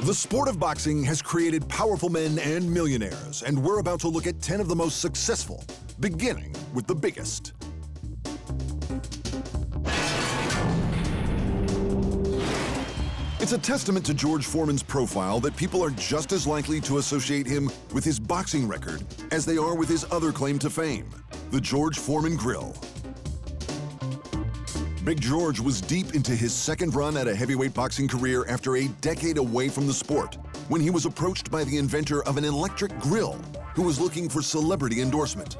The sport of boxing has created powerful men and millionaires, and we're about to look at 10 of the most successful, beginning with the biggest. It's a testament to George Foreman's profile that people are just as likely to associate him with his boxing record as they are with his other claim to fame, the George Foreman Grill. Big George was deep into his second run at a heavyweight boxing career after a decade away from the sport, when he was approached by the inventor of an electric grill who was looking for celebrity endorsement.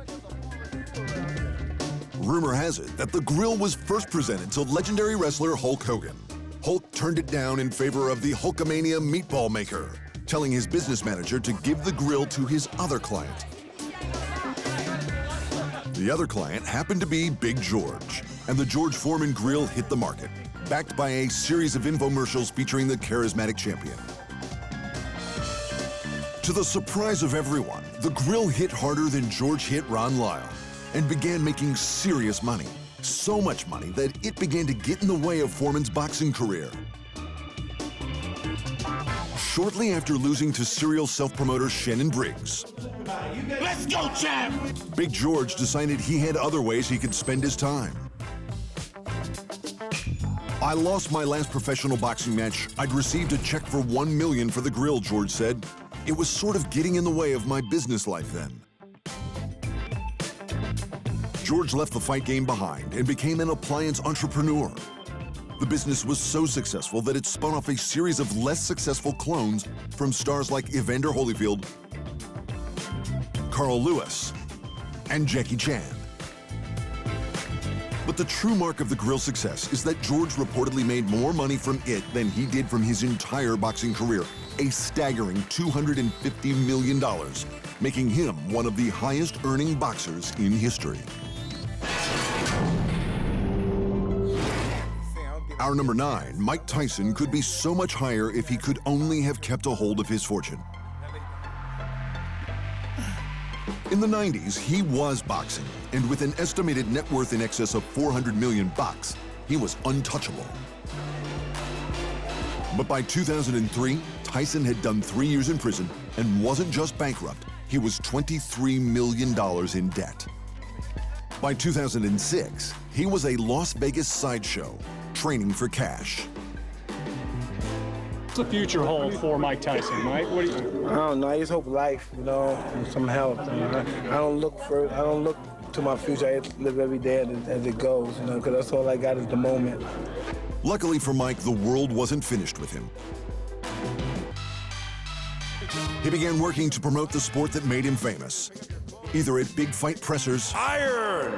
Rumor has it that the grill was first presented to legendary wrestler Hulk Hogan. Hulk turned it down in favor of the Hulkamania meatball maker, telling his business manager to give the grill to his other client. The other client happened to be Big George, and the George Foreman Grill hit the market, backed by a series of infomercials featuring the charismatic champion. To the surprise of everyone, the grill hit harder than George hit Ron Lyle and began making serious money. So much money that it began to get in the way of Foreman's boxing career. Shortly after losing to serial self-promoter Shannon Briggs, Let's go, champ! Big George decided he had other ways he could spend his time. I lost my last professional boxing match. I'd received a check for $1 million for the grill, George said. It was sort of getting in the way of my business life then. George left the fight game behind and became an appliance entrepreneur. The business was so successful that it spun off a series of less successful clones from stars like Evander Holyfield, Carl Lewis, and Jackie Chan. But the true mark of the grill's success is that George reportedly made more money from it than he did from his entire boxing career, a staggering $250 million, making him one of the highest-earning boxers in history. Our number 9, Mike Tyson, could be so much higher if he could only have kept a hold of his fortune. In the 90s, he was boxing, and with an estimated net worth in excess of 400 million bucks, he was untouchable. But by 2003, Tyson had done 3 years in prison and wasn't just bankrupt, he was $23 million in debt. By 2006, he was a Las Vegas sideshow, training for cash. What's the future hold for Mike Tyson, Mike? What do you? I don't know. I just hope life, and some health. I don't look to my future. I just live every day as it goes, because that's all I got is the moment. Luckily for Mike, the world wasn't finished with him. He began working to promote the sport that made him famous, either at big fight pressers, Iron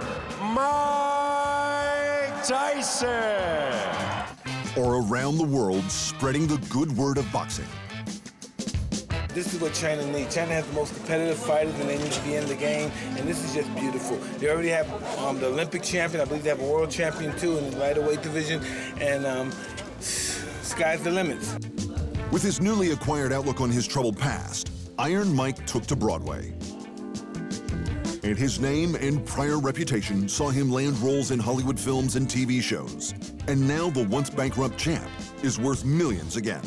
Mike Tyson! or around the world spreading the good word of boxing. This is what China needs. China has the most competitive fighters, and they need to be in the game, and this is just beautiful. They already have the Olympic champion. I believe they have a world champion, too, in the lighter-weight division, and sky's the limit. With his newly acquired outlook on his troubled past, Iron Mike took to Broadway. And his name and prior reputation saw him land roles in Hollywood films and TV shows. And now the once bankrupt champ is worth millions again.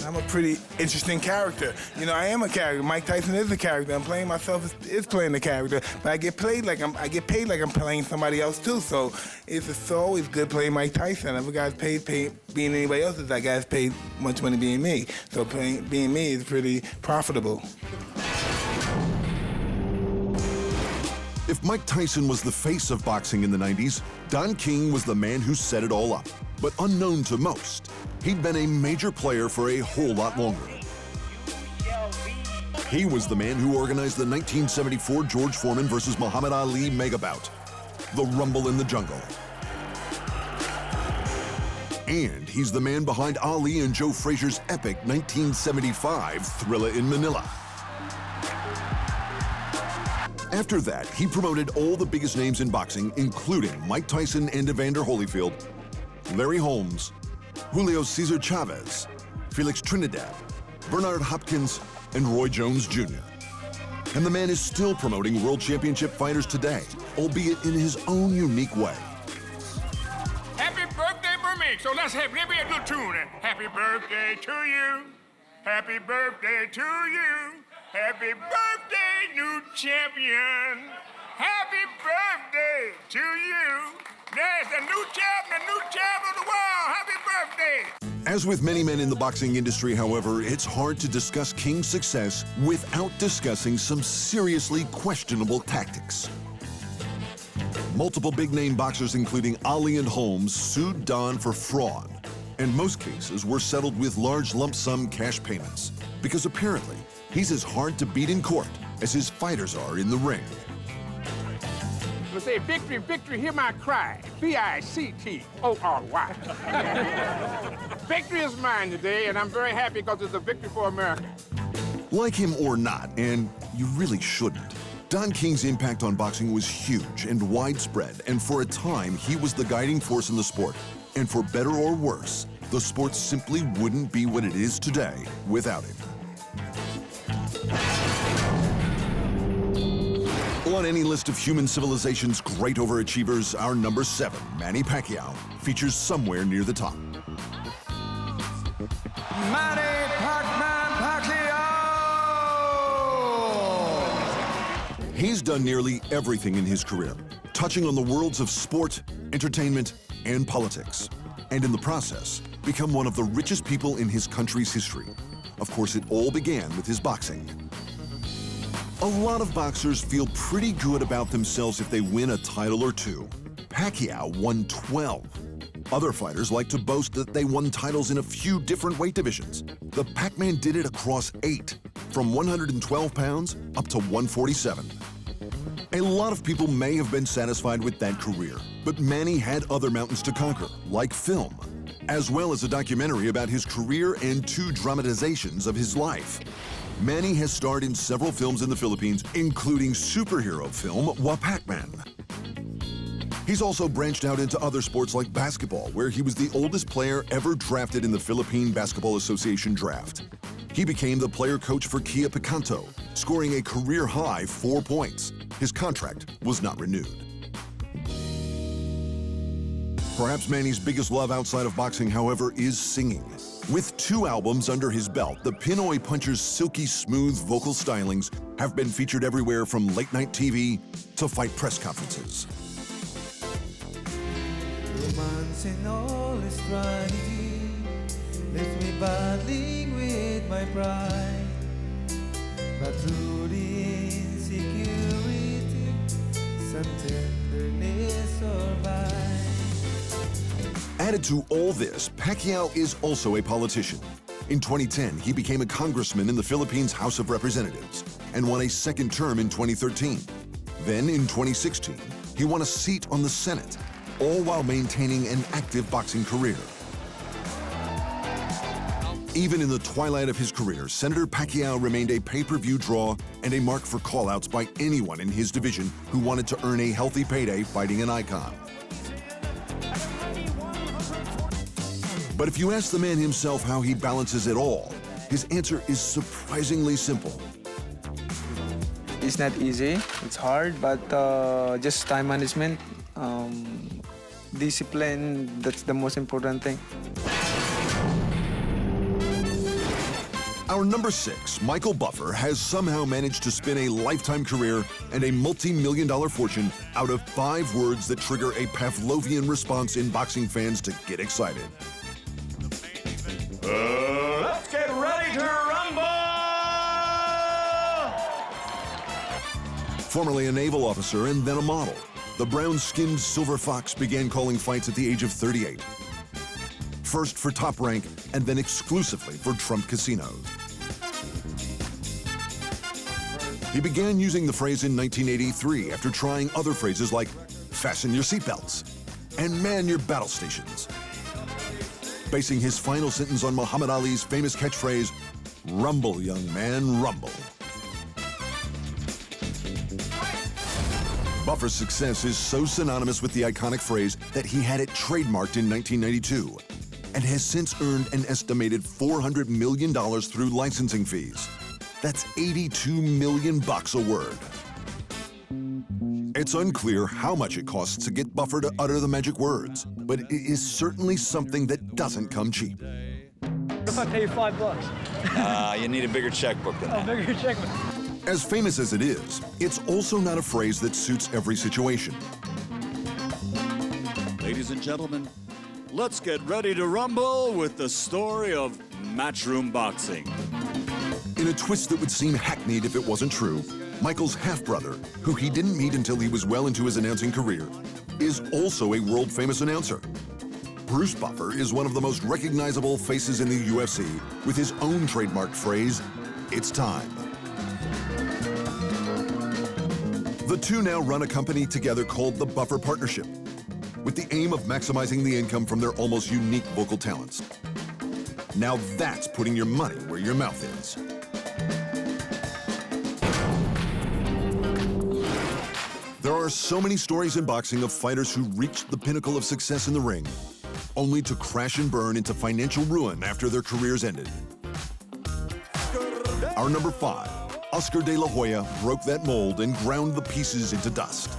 I'm a pretty interesting character. I am a character. Mike Tyson is a character. I'm playing myself is playing the character. But I get paid like I'm playing somebody else too. So it's always good playing Mike Tyson. Other guys paid being anybody else, that guy's paid much money being me. So being me is pretty profitable. If Mike Tyson was the face of boxing in the 90s, Don King was the man who set it all up. But unknown to most, he'd been a major player for a whole lot longer. He was the man who organized the 1974 George Foreman versus Muhammad Ali mega bout, the Rumble in the Jungle. And he's the man behind Ali and Joe Frazier's epic 1975 Thrilla in Manila. After that, he promoted all the biggest names in boxing, including Mike Tyson and Evander Holyfield, Larry Holmes, Julio Cesar Chavez, Felix Trinidad, Bernard Hopkins, and Roy Jones Jr. And the man is still promoting world championship fighters today, albeit in his own unique way. Happy birthday for me! sing. So let's have, give me a little tune. Happy birthday to you. Happy birthday to you. Happy birthday, new champion. Happy birthday to you. There's the new champ of the world. Happy birthday. As with many men in the boxing industry, however, it's hard to discuss King's success without discussing some seriously questionable tactics. Multiple big-name boxers, including Ali and Holmes, sued Don for fraud, and most cases were settled with large lump-sum cash payments, because apparently he's as hard to beat in court as his fighters are in the ring. We'll say, victory, victory, hear my cry. V-I-C-T-O-R-Y. Victory is mine today, and I'm very happy because it's a victory for America. Like him or not, and you really shouldn't, Don King's impact on boxing was huge and widespread, and for a time, he was the guiding force in the sport. And for better or worse, the sport simply wouldn't be what it is today without him. On any list of human civilization's great overachievers, our number 7, Manny Pacquiao, features somewhere near the top. Manny Pacquiao! He's done nearly everything in his career, touching on the worlds of sport, entertainment, and politics, and in the process, become one of the richest people in his country's history. Of course, it all began with his boxing. A lot of boxers feel pretty good about themselves if they win a title or two. Pacquiao won 12. Other fighters like to boast that they won titles in a few different weight divisions. The Pac-Man did it across 8, from 112 pounds up to 147. A lot of people may have been satisfied with that career, but Manny had other mountains to conquer, like film, as well as a documentary about his career and 2 dramatizations of his life. Manny has starred in several films in the Philippines, including superhero film Pac-Man. He's also branched out into other sports like basketball, where he was the oldest player ever drafted in the Philippine Basketball Association draft. He became the player coach for Kia Picanto, scoring a career-high 4 points. His contract was not renewed. Perhaps Manny's biggest love outside of boxing, however, is singing. With 2 albums under his belt, the Pinoy puncher's silky smooth vocal stylings have been featured everywhere from late-night TV to fight press conferences. Romance and all is strategy left me battling with my pride, but through the insecurity, some tenderness survives. Added to all this, Pacquiao is also a politician. In 2010, he became a congressman in the Philippines House of Representatives and won a second term in 2013. Then in 2016, he won a seat on the Senate, all while maintaining an active boxing career. Even in the twilight of his career, Senator Pacquiao remained a pay-per-view draw and a mark for call-outs by anyone in his division who wanted to earn a healthy payday fighting an icon. But if you ask the man himself how he balances it all, his answer is surprisingly simple. It's not easy, it's hard, but just time management, discipline, that's the most important thing. Our number 6, Michael Buffer, has somehow managed to spin a lifetime career and a multi-million-dollar fortune out of 5 words that trigger a Pavlovian response in boxing fans to get excited. Let's get ready to rumble! Formerly a naval officer and then a model, the brown-skinned Silver Fox began calling fights at the age of 38. First for Top Rank and then exclusively for Trump casinos. He began using the phrase in 1983 after trying other phrases like fasten your seatbelts and man your battle stations. Basing his final sentence on Muhammad Ali's famous catchphrase, "Rumble, young man, rumble." Buffer's success is so synonymous with the iconic phrase that he had it trademarked in 1992 and has since earned an estimated $400 million through licensing fees. That's $82 million a word. It's unclear how much it costs to get Buffer to utter the magic words, but it is certainly something that doesn't come cheap. What if I pay you $5? You need a bigger checkbook than that. Bigger checkbook. As famous as it is, it's also not a phrase that suits every situation. Ladies and gentlemen, let's get ready to rumble with the story of Matchroom Boxing. In a twist that would seem hackneyed if it wasn't true, Michael's half-brother, who he didn't meet until he was well into his announcing career, is also a world-famous announcer. Bruce Buffer is one of the most recognizable faces in the UFC with his own trademarked phrase, "It's time." The two now run a company together called the Buffer Partnership, with the aim of maximizing the income from their almost unique vocal talents. Now that's putting your money where your mouth is. There are so many stories in boxing of fighters who reached the pinnacle of success in the ring, only to crash and burn into financial ruin after their careers ended. Our number 5, Oscar de la Hoya, broke that mold and ground the pieces into dust.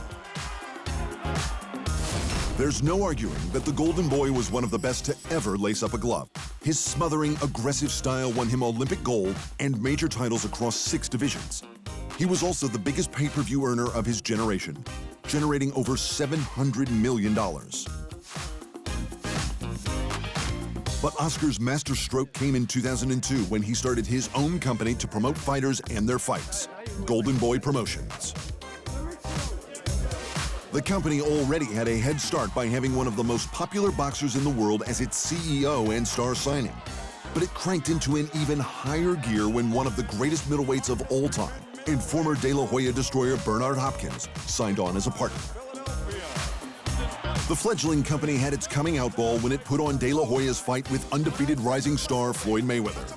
There's no arguing that the Golden Boy was one of the best to ever lace up a glove. His smothering, aggressive style won him Olympic gold and major titles across 6 divisions. He was also the biggest pay-per-view earner of his generation, generating over $700 million. But Oscar's masterstroke came in 2002 when he started his own company to promote fighters and their fights, Golden Boy Promotions. The company already had a head start by having one of the most popular boxers in the world as its CEO and star signing. But it cranked into an even higher gear when one of the greatest middleweights of all time, and former De La Hoya destroyer Bernard Hopkins, signed on as a partner. The fledgling company had its coming out ball when it put on De La Hoya's fight with undefeated rising star Floyd Mayweather.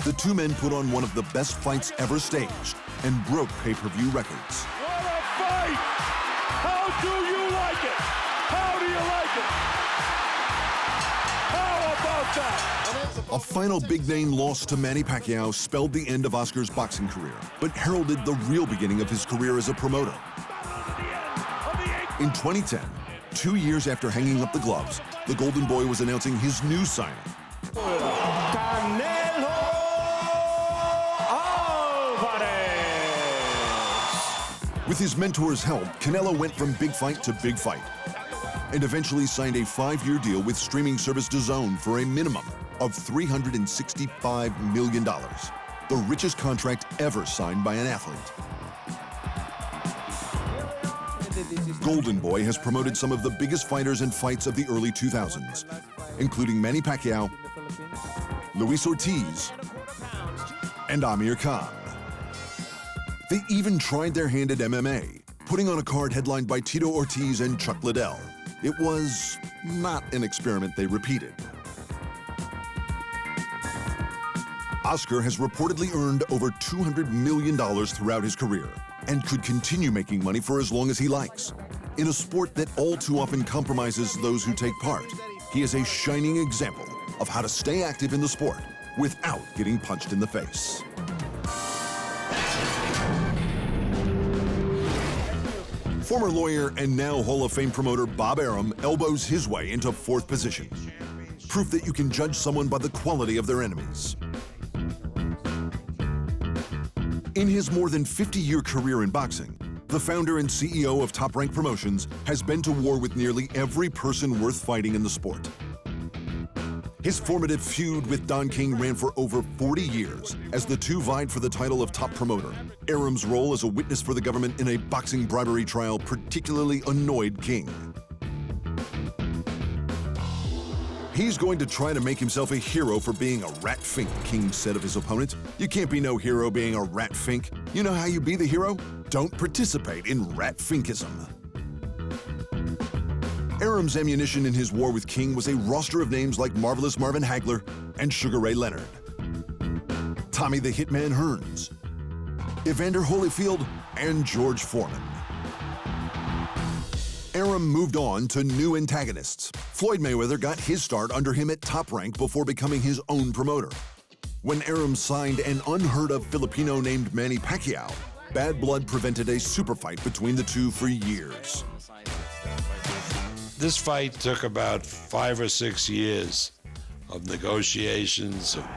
The two men put on one of the best fights ever staged and broke pay-per-view records. What a fight! How do you like it? How do you like it? How about that? A final big-name loss to Manny Pacquiao spelled the end of Oscar's boxing career, but heralded the real beginning of his career as a promoter. In 2010, 2 years after hanging up the gloves, the Golden Boy was announcing his new signing. With his mentor's help, Canelo went from big fight to big fight, and eventually signed a 5-year deal with streaming service DAZN for a minimum of $365 million, the richest contract ever signed by an athlete. Golden Boy has promoted some of the biggest fighters and fights of the early 2000s, including Manny Pacquiao, Luis Ortiz, and Amir Khan. They even tried their hand at MMA, putting on a card headlined by Tito Ortiz and Chuck Liddell. It was not an experiment they repeated. Oscar has reportedly earned over $200 million throughout his career and could continue making money for as long as he likes. In a sport that all too often compromises those who take part, he is a shining example of how to stay active in the sport without getting punched in the face. Former lawyer and now Hall of Fame promoter Bob Arum elbows his way into 4th position. Proof that you can judge someone by the quality of their enemies. In his more than 50-year career in boxing, the founder and CEO of Top Rank Promotions has been to war with nearly every person worth fighting in the sport. His formative feud with Don King ran for over 40 years as the two vied for the title of top promoter. Arum's role as a witness for the government in a boxing bribery trial particularly annoyed King. He's going to try to make himself a hero for being a rat fink, King said of his opponent. You can't be no hero being a rat fink. You know how you be the hero? Don't participate in rat finkism. Arum's ammunition in his war with King was a roster of names like Marvelous Marvin Hagler and Sugar Ray Leonard, Tommy the Hitman Hearns, Evander Holyfield, and George Foreman. Arum moved on to new antagonists. Floyd Mayweather got his start under him at Top Rank before becoming his own promoter. When Arum signed an unheard-of Filipino named Manny Pacquiao, bad blood prevented a super fight between the two for years. This fight took about 5 or 6 years of negotiations, of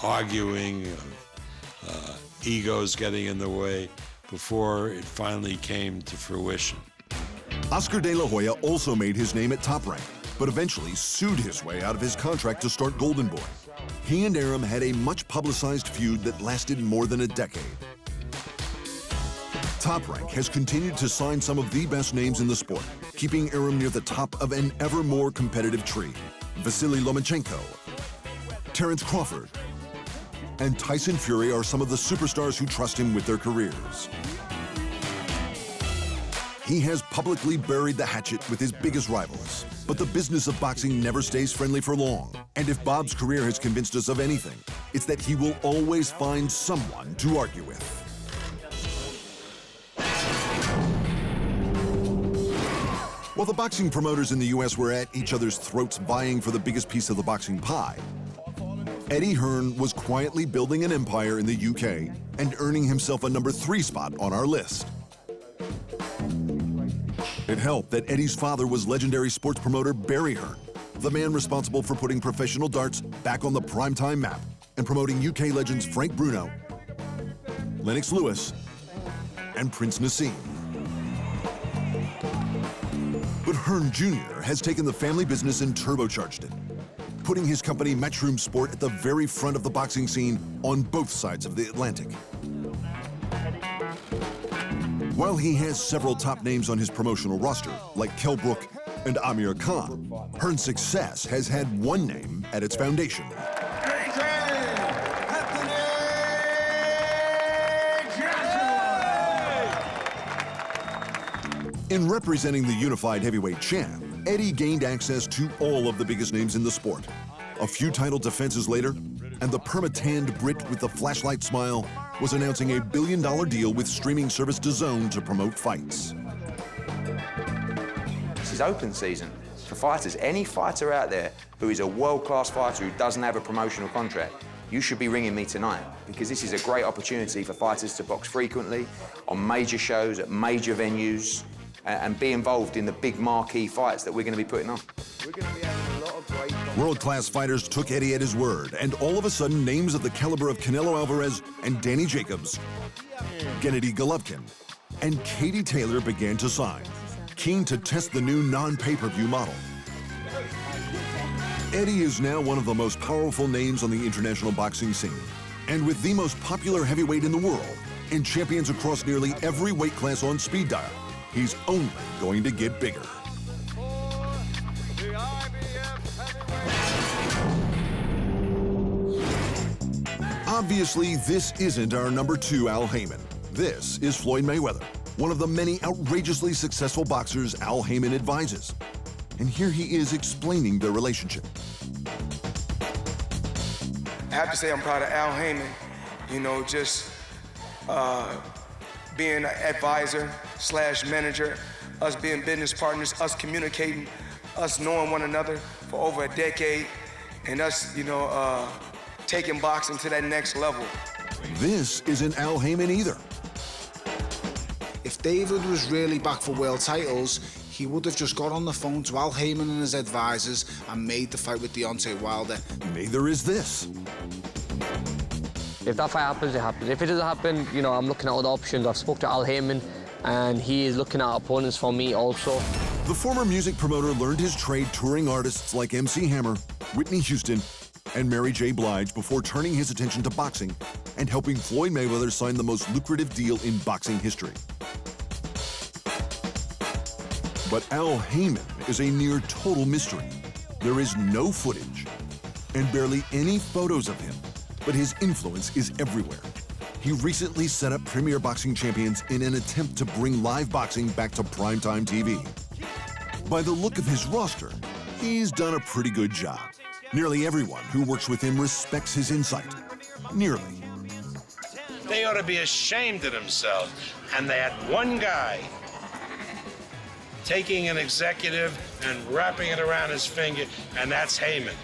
arguing, of egos getting in the way, before it finally came to fruition. Oscar de la Hoya also made his name at Top Rank, but eventually sued his way out of his contract to start Golden Boy. He and Arum had a much-publicized feud that lasted more than a decade. Top Rank has continued to sign some of the best names in the sport, keeping Arum near the top of an ever more competitive tree. Vasily Lomachenko, Terrence Crawford, and Tyson Fury are some of the superstars who trust him with their careers. He has publicly buried the hatchet with his biggest rivals. But the business of boxing never stays friendly for long. And if Bob's career has convinced us of anything, it's that he will always find someone to argue with. While the boxing promoters in the US were at each other's throats vying for the biggest piece of the boxing pie, Eddie Hearn was quietly building an empire in the UK and earning himself a number 3 spot on our list. It helped that Eddie's father was legendary sports promoter Barry Hearn, the man responsible for putting professional darts back on the primetime map and promoting UK legends Frank Bruno, Lennox Lewis, and Prince Nassim. But Hearn Jr. has taken the family business and turbocharged it, putting his company Matchroom Sport at the very front of the boxing scene on both sides of the Atlantic. While he has several top names on his promotional roster, like Kell Brook and Amir Khan, Hearn's success has had one name at its foundation. In representing the unified heavyweight champ, Eddie gained access to all of the biggest names in the sport. A few title defenses later, and the perma-tanned Brit with the flashlight smile was announcing a $1 billion deal with streaming service DAZN to promote fights. This is open season for fighters. Any fighter out there who is a world-class fighter who doesn't have a promotional contract, you should be ringing me tonight, because this is a great opportunity for fighters to box frequently on major shows at major venues and be involved in the big marquee fights that we're going to be putting on. We're going to be having a lot of great... World-class fighters took Eddie at his word, and all of a sudden, names of the caliber of Canelo Alvarez and Danny Jacobs, Gennady Golovkin, and Katie Taylor began to sign, keen to test the new non-pay-per-view model. Eddie is now one of the most powerful names on the international boxing scene, and with the most popular heavyweight in the world, and champions across nearly every weight class on speed dial, he's only going to get bigger. Obviously, this isn't our number 2 Al Hayman. This is Floyd Mayweather, one of the many outrageously successful boxers Al Hayman advises. And here he is explaining their relationship. I have to say I'm proud of Al Hayman, you know, just being an advisor / manager, us being business partners, us communicating, us knowing one another for over a decade, and us, you know, taking boxing to that next level. This isn't Al Hayman either. If David was really back for world titles, he would have just got on the phone to Al Hayman and his advisors and made the fight with Deontay Wilder. Neither is this. If that fight happens, it happens. If it doesn't happen, you know, I'm looking at other options. I've spoke to Al Hayman, and he is looking at opponents for me also. The former music promoter learned his trade touring artists like MC Hammer, Whitney Houston, and Mary J. Blige before turning his attention to boxing and helping Floyd Mayweather sign the most lucrative deal in boxing history. But Al Hayman is a near total mystery. There is no footage and barely any photos of him, but his influence is everywhere. He recently set up Premier Boxing Champions in an attempt to bring live boxing back to primetime TV. By the look of his roster, he's done a pretty good job. Nearly everyone who works with him respects his insight. Nearly. They ought to be ashamed of themselves. And they had one guy taking an executive and wrapping it around his finger, and that's Hayman.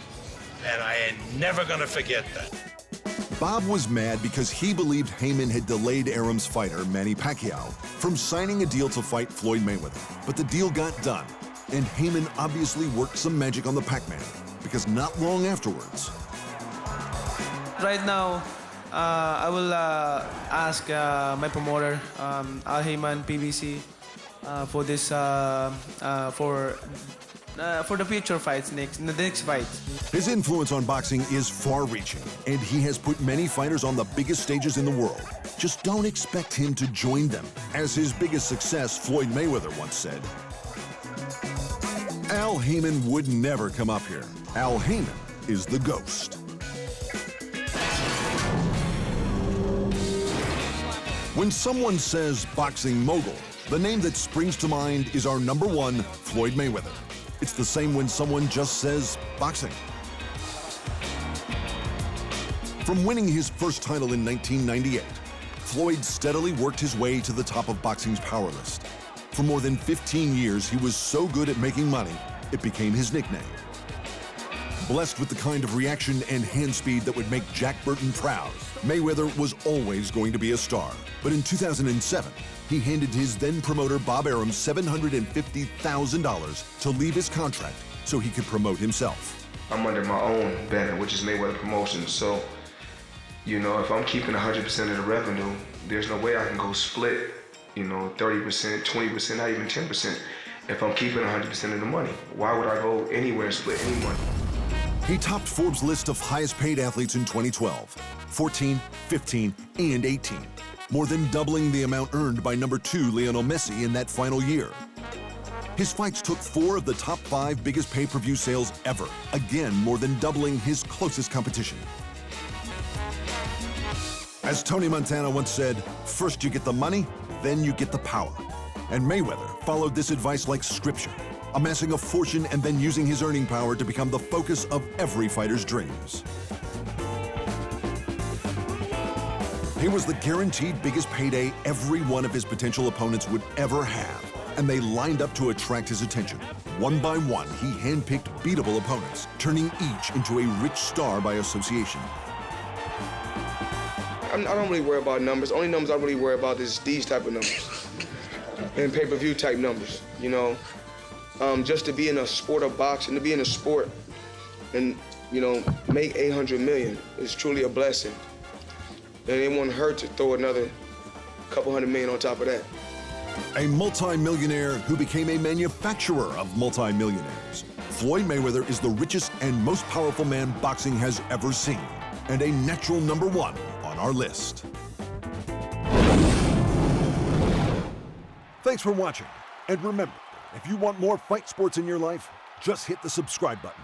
And I ain't never gonna forget that. Bob was mad because he believed Hayman had delayed Arum's fighter, Manny Pacquiao, from signing a deal to fight Floyd Mayweather. But the deal got done, and Hayman obviously worked some magic on the Pac-Man, because not long afterwards... Right now, I will ask my promoter, Hayman, PBC, for this for the future fights the next fight. His influence on boxing is far-reaching, and he has put many fighters on the biggest stages in the world. Just don't expect him to join them. As his biggest success, Floyd Mayweather once said, Al Hayman would never come up here. Al Hayman is the ghost. When someone says boxing mogul, the name that springs to mind is our number one, Floyd Mayweather. It's the same when someone just says boxing. From winning his first title in 1998, Floyd steadily worked his way to the top of boxing's power list. For more than 15 years, he was so good at making money, it became his nickname. Blessed with the kind of reaction and hand speed that would make Jack Burton proud, Mayweather was always going to be a star. But in 2007, he handed his then promoter Bob Arum $750,000 to leave his contract so he could promote himself. I'm under my own banner, which is Mayweather Promotions. So, you know, if I'm keeping 100% of the revenue, there's no way I can go split, you know, 30%, 20%, not even 10%. If I'm keeping 100% of the money, why would I go anywhere and split any money? He topped Forbes' list of highest paid athletes in 2012, 14, 15, and 18, more than doubling the amount earned by number 2 Lionel Messi in that final year. His fights took 4 of the top 5 biggest pay-per-view sales ever, again more than doubling his closest competition. As Tony Montana once said, first you get the money, then you get the power. And Mayweather followed this advice like scripture, amassing a fortune and then using his earning power to become the focus of every fighter's dreams. He was the guaranteed biggest payday every one of his potential opponents would ever have, and they lined up to attract his attention. One by one, he handpicked beatable opponents, turning each into a rich star by association. I don't really worry about numbers. Only numbers I really worry about is these type of numbers and pay-per-view type numbers, you know. Just to be in a sport of boxing, to be in a sport and, you know, make 800 million is truly a blessing. And it won't hurt to throw another couple $100 million on top of that. A multi-millionaire who became a manufacturer of multi-millionaires. Floyd Mayweather is the richest and most powerful man boxing has ever seen, and a natural number 1 on our list. Thanks for watching, and remember, if you want more fight sports in your life, just hit the subscribe button.